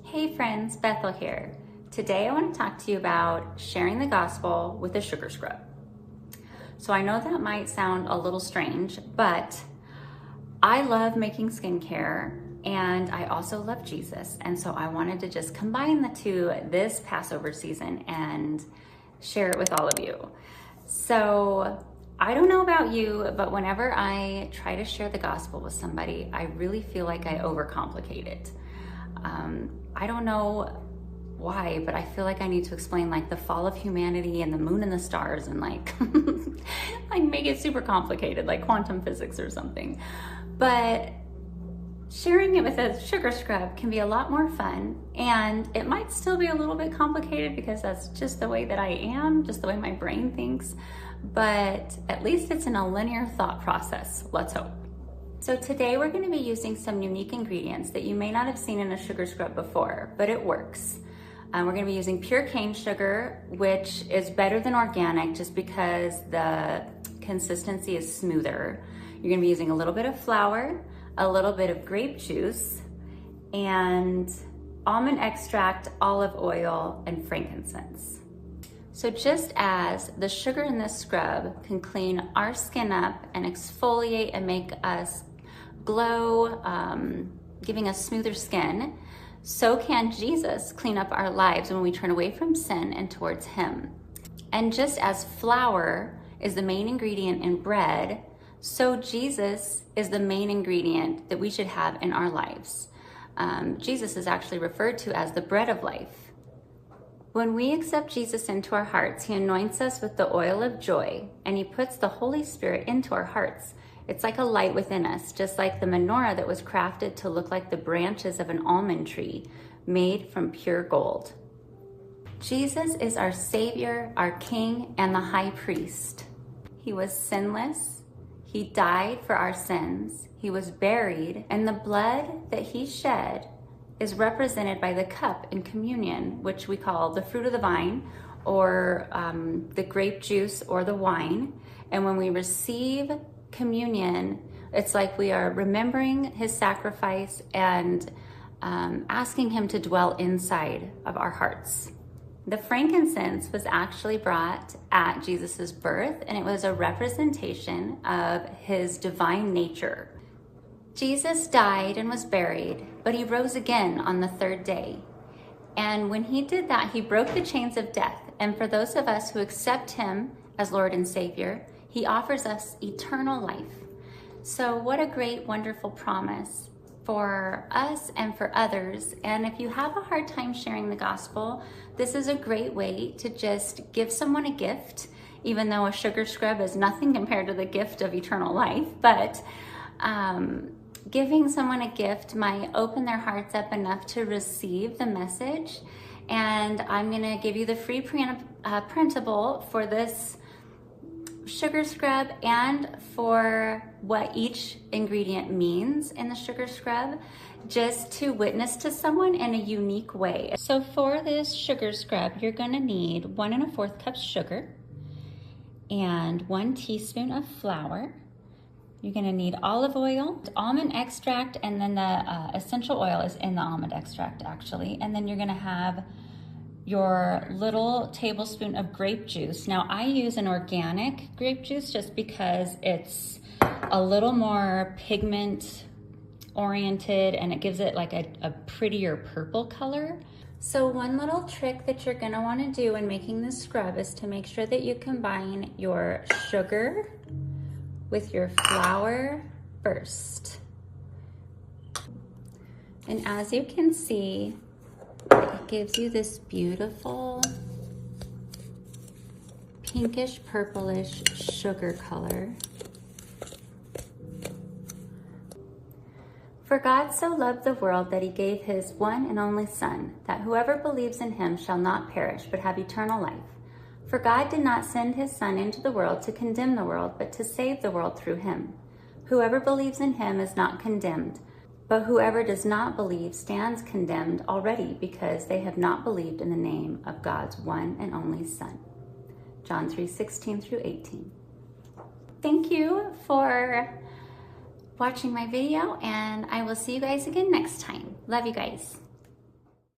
Hey friends, Bethel here. Today I want to talk to you about sharing the gospel with a sugar scrub. So I know that might sound a little strange, but I love making skincare and I also love Jesus. And so I wanted to just combine the two this Passover season and share it with all of you. So I don't know about you, but whenever I try to share the gospel with somebody, I really feel like I overcomplicate it. I don't know why, but I feel like I need to explain like the fall of humanity and the moon and the stars and like make it super complicated, like quantum physics or something. But sharing it with a sugar scrub can be a lot more fun, and it might still be a little bit complicated because that's just the way that I am, just the way my brain thinks, but at least it's in a linear thought process, let's hope. So today we're going to be using some unique ingredients that you may not have seen in a sugar scrub before, but it works. We're going to be using pure cane sugar, which is better than organic just because the consistency is smoother. You're going to be using a little bit of flour, a little bit of grape juice, and almond extract, olive oil, and frankincense. So just as the sugar in this scrub can clean our skin up and exfoliate and make us glow, giving us smoother skin, so can Jesus clean up our lives when we turn away from sin and towards Him. And just as flour is the main ingredient in bread, so Jesus is the main ingredient that we should have in our lives. Jesus is actually referred to as the bread of life. When we accept Jesus into our hearts, He anoints us with the oil of joy, and He puts the Holy Spirit into our hearts. It's like a light within us, just like the menorah that was crafted to look like the branches of an almond tree made from pure gold. Jesus is our Savior, our King, and the High Priest. He was sinless. He died for our sins. He was buried, and the blood that He shed is represented by the cup in communion, which we call the fruit of the vine, or the grape juice or the wine. And when we receive communion, it's like we are remembering His sacrifice and asking Him to dwell inside of our hearts. The frankincense was actually brought at Jesus's birth, and it was a representation of His divine nature. Jesus died and was buried, but He rose again on the third day. And when He did that, He broke the chains of death. And for those of us who accept Him as Lord and Savior, He offers us eternal life. So what a great, wonderful promise for us and for others. And if you have a hard time sharing the gospel, this is a great way to just give someone a gift, even though a sugar scrub is nothing compared to the gift of eternal life. But giving someone a gift might open their hearts up enough to receive the message. And I'm going to give you the free printable for this sugar scrub and for what each ingredient means in the sugar scrub, just to witness to someone in a unique way. So for this sugar scrub, you're going to need 1 1/4 cups sugar and 1 teaspoon of flour. You're going to need olive oil, almond extract, and then the essential oil is in the almond extract actually. And then you're going to have your little tablespoon of grape juice. Now I use an organic grape juice just because it's a little more pigment oriented and it gives it like a prettier purple color. So one little trick that you're going to want to do in making this scrub is to make sure that you combine your sugar with your flour first. And as you can see, it gives you this beautiful pinkish purplish sugar color. For God so loved the world that He gave His one and only Son, that whoever believes in Him shall not perish but have eternal life. For God did not send His Son into the world to condemn the world, but to save the world through Him. Whoever believes in Him is not condemned, but whoever does not believe stands condemned already because they have not believed in the name of God's one and only Son. John 3:16-18. Thank you for watching my video, and I will see you guys again next time. Love you guys.